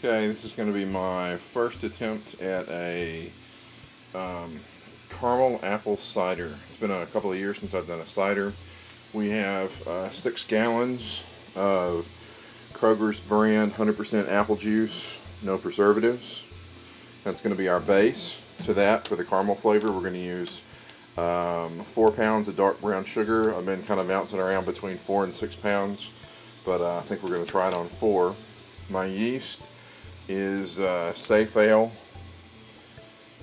Okay, this is going to be my first attempt at a caramel apple cider. It's been a couple of years since I've done a cider. We have 6 gallons of Kroger's brand 100% apple juice, no preservatives. That's going to be our base. To that, for the caramel flavor, we're going to use 4 pounds of dark brown sugar. I've been kind of bouncing around between 4 and 6 pounds, but I think we're going to try it on 4. My yeast is Safe Ale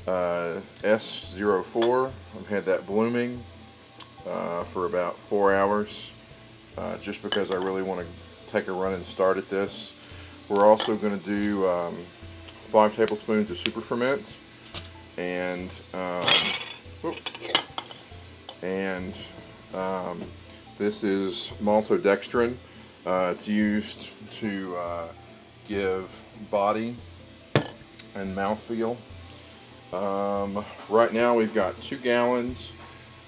S04. I've had that blooming for about 4 hours, just because I really want to take a run and start at this. We're also going to do 5 tablespoons of super ferment, and this is maltodextrin. It's used to give body and mouthfeel. Right now we've got 2 gallons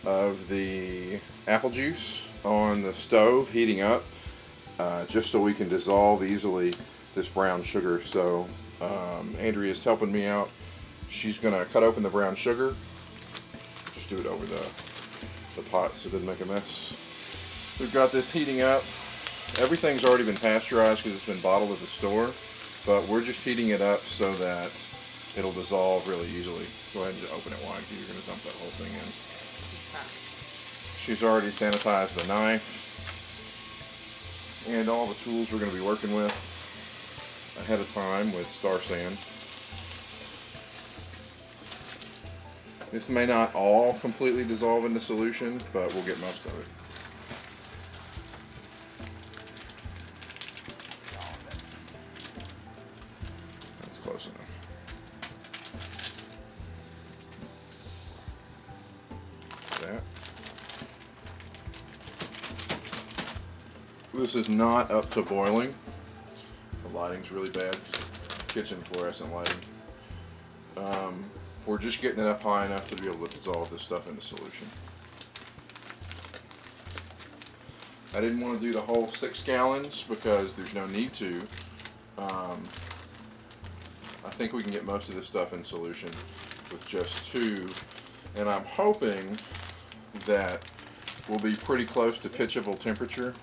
of the apple juice on the stove heating up, just so we can dissolve easily this brown sugar. So Andrea's helping me out. She's going to cut open the brown sugar. Just do it over the pot so it doesn't make a mess. We've got this heating up. Everything's already been pasteurized because it's been bottled at the store, but we're just heating it up so that it'll dissolve really easily. Go ahead and just open it wide because you're going to dump that whole thing in. She's already sanitized the knife and all the tools we're going to be working with ahead of time with Star Sand. This may not all completely dissolve into solution, but we'll get most of it. That's close enough. That. This is not up to boiling. The lighting's really bad. Kitchen fluorescent lighting. We're just getting it up high enough to be able to dissolve this stuff into solution. I didn't want to do the whole 6 gallons because there's no need to. I think we can get most of this stuff in solution with just 2, and I'm hoping that we'll be pretty close to pitchable temperature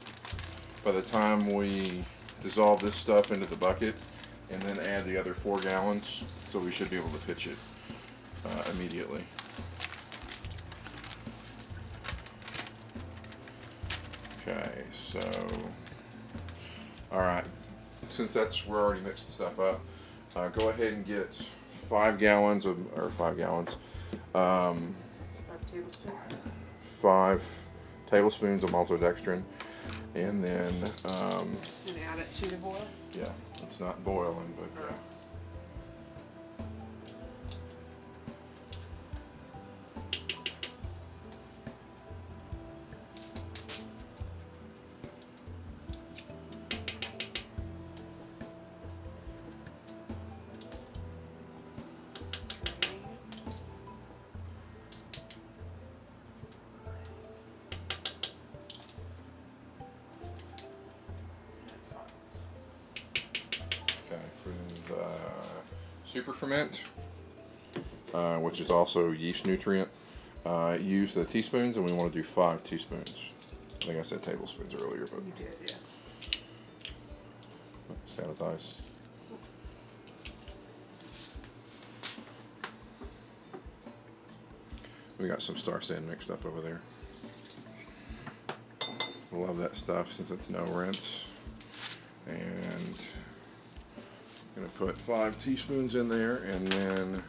by the time we dissolve this stuff into the bucket and then add the other 4 gallons, so we should be able to pitch it immediately. Okay, so alright, since we're already mixing stuff up, go ahead and get 5 tablespoons 5 tablespoons of maltodextrin, and then and add it to the boil? Yeah, it's not boiling, but for the super ferment, which is also yeast nutrient, use the teaspoons, and we want to do 5 teaspoons. I think I said tablespoons earlier, but you did, yes. Sanitize. We got some Star Sand mixed up over there. Love that stuff since it's no rinse. And I'm going to put 5 teaspoons in there, and then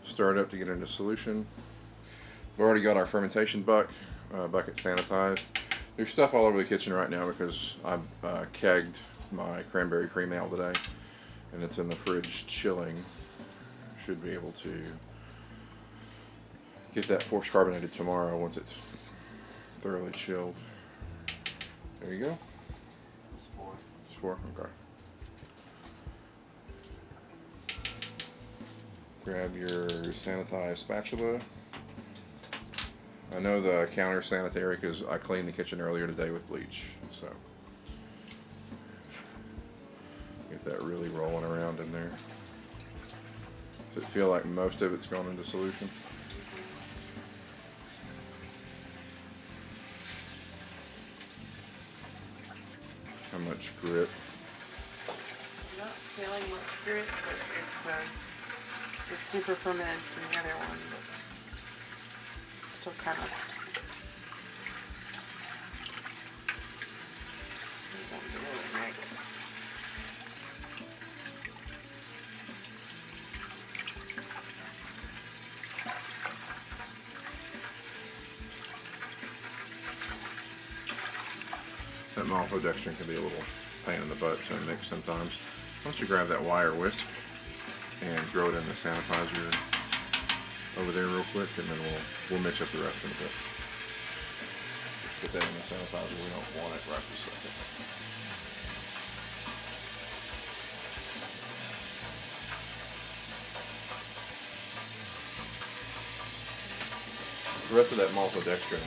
stir it up to get into solution. We've already got our fermentation bucket sanitized. There's stuff all over the kitchen right now because I kegged my cranberry cream ale today, and it's in the fridge chilling. Should be able to get that force carbonated tomorrow once it's thoroughly chilled. There you go. It's 4. It's 4? Okay. Grab your sanitized spatula. I know the counter's sanitary because I cleaned the kitchen earlier today with bleach. So that really rolling around in there. Does it feel like most of it's gone into solution? How much grit? I'm not feeling much grit, but it's super ferment, and the other one that's still kind of mix. That maltodextrin can be a little pain in the butt to mix sometimes. Why don't you grab that wire whisk and throw it in the sanitizer over there real quick, and then we'll mix up the rest in a bit. Just put that in the sanitizer. We don't want it right this second. The rest of that maltodextrin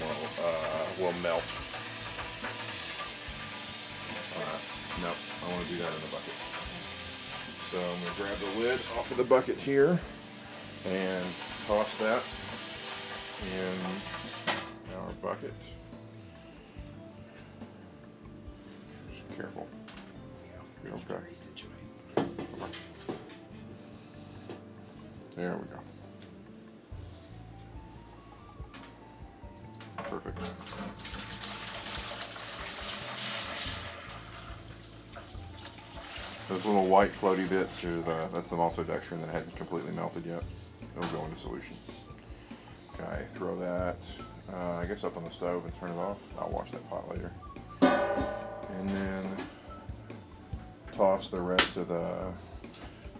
will melt. Nope, I want to do that in the bucket. So I'm going to grab the lid off of the bucket here and toss that in our bucket. Just careful. Okay. There we go. Perfect. Those little white floaty bits that's the maltodextrin that hadn't completely melted yet. It'll go into solution. Okay, throw that, I guess, up on the stove and turn it off. I'll wash that pot later. And then toss the rest of the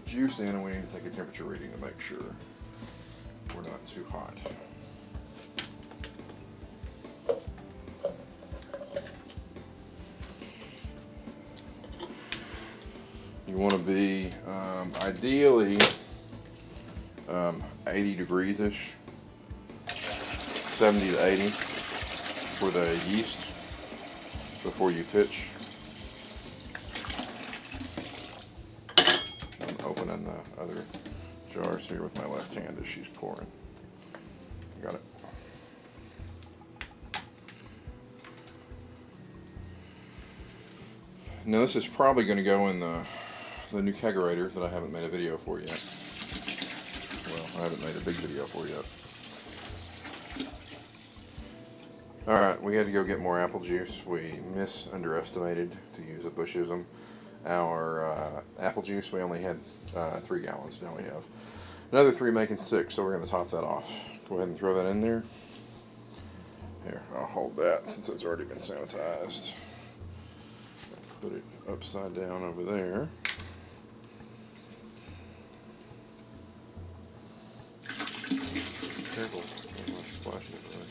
juice in, and we need to take a temperature reading to make sure we're not too hot. You want to be ideally 80 degrees-ish, 70 to 80 for the yeast before you pitch. I'm opening the other jars here with my left hand as she's pouring. Got it. Now this is probably going to go in the new kegerator that I haven't made a video for yet. Well, I haven't made a big video for yet. Alright, we had to go get more apple juice. We underestimated, to use a Bushism, our apple juice. We only had 3 gallons. Now we have another 3 making 6, so we're going to top that off. Go ahead and throw that in there. Here, I'll hold that since it's already been sanitized. Put it upside down over there. Careful, I'm not splashing it really.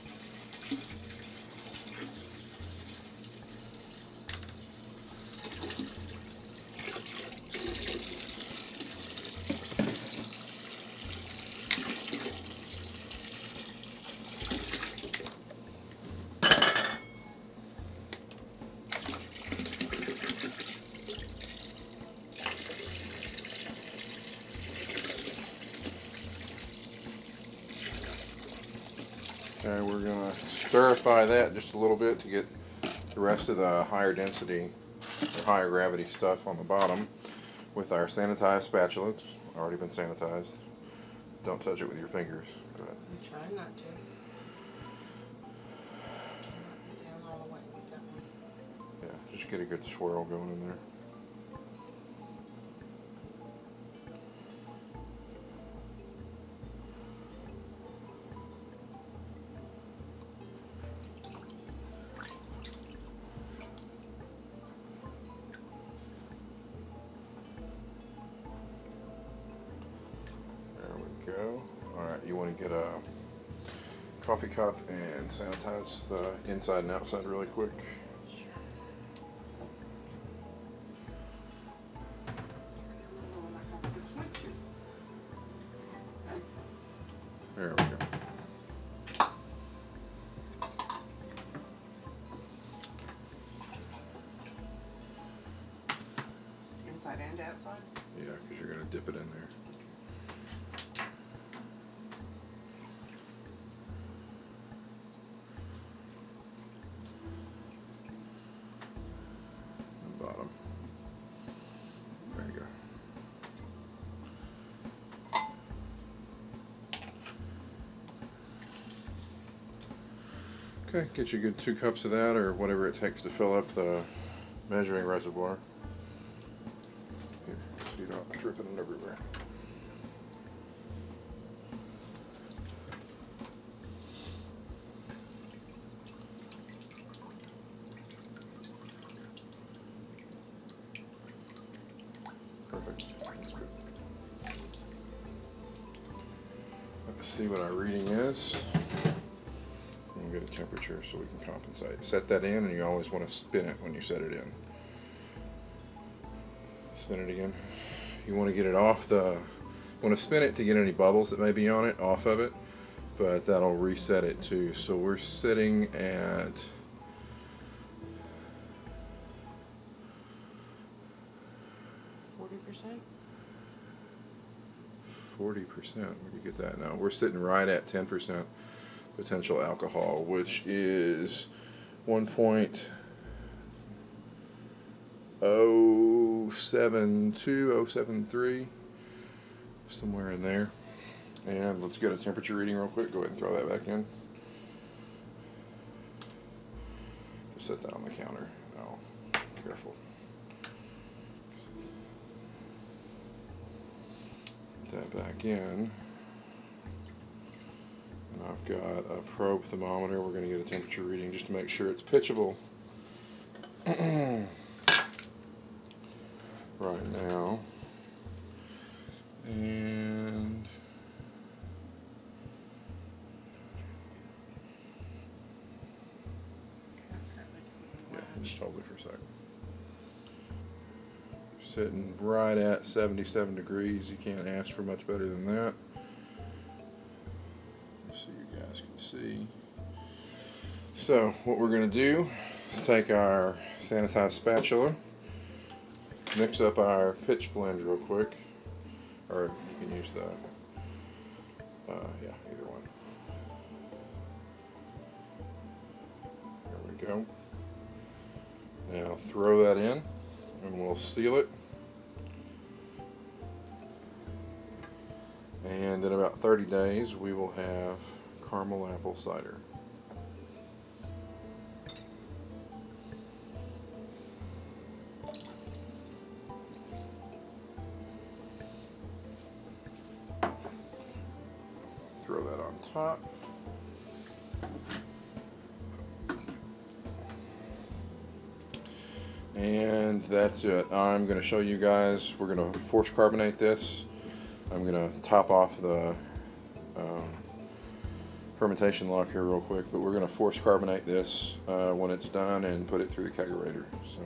Okay, we're going to stir-fry that just a little bit to get the rest of the higher density or higher gravity stuff on the bottom with our sanitized spatula. It's already been sanitized. Don't touch it with your fingers. Go ahead. I'm trying not to. Get down all the way with that one. Yeah, just get a good swirl going in there. Go. Alright, you want to get a coffee cup and sanitize the inside and outside really quick. Sure. There we go. inside and outside? Yeah, because you're going to dip it in there. The bottom. There you go. Okay, get you a good 2 cups of that, or whatever it takes to fill up the measuring reservoir. Here, so you're not dripping it everywhere. Perfect. Let's see what our reading is. And get a temperature so we can compensate. Set that in, and you always want to spin it when you set it in. Spin it again. You want to get it off the. You want to spin it to get any bubbles that may be on it off of it, but that'll reset it too. So we're sitting at 40%. 40%. Where do you get that now? We're sitting right at 10% potential alcohol, which is 1.072, 073, somewhere in there. And let's get a temperature reading real quick. Go ahead and throw that back in. Just set that on the counter. Oh, careful. Put that back in. And I've got a probe thermometer. We're going to get a temperature reading just to make sure it's pitchable. Right now. And yeah, just hold it for a second. Sitting right at 77 degrees. You can't ask for much better than that. So you guys can see. So what we're going to do is take our sanitized spatula, mix up our pitch blend real quick, or you can use the, yeah, either one. There we go. Now throw that in, and we'll seal it. And in about 30 days, we will have caramel apple cider. Throw that on top. And that's it. I'm going to show you guys, we're going to force carbonate this. I'm going to top off the fermentation lock here real quick, but we're going to force carbonate this when it's done and put it through the kegerator. So.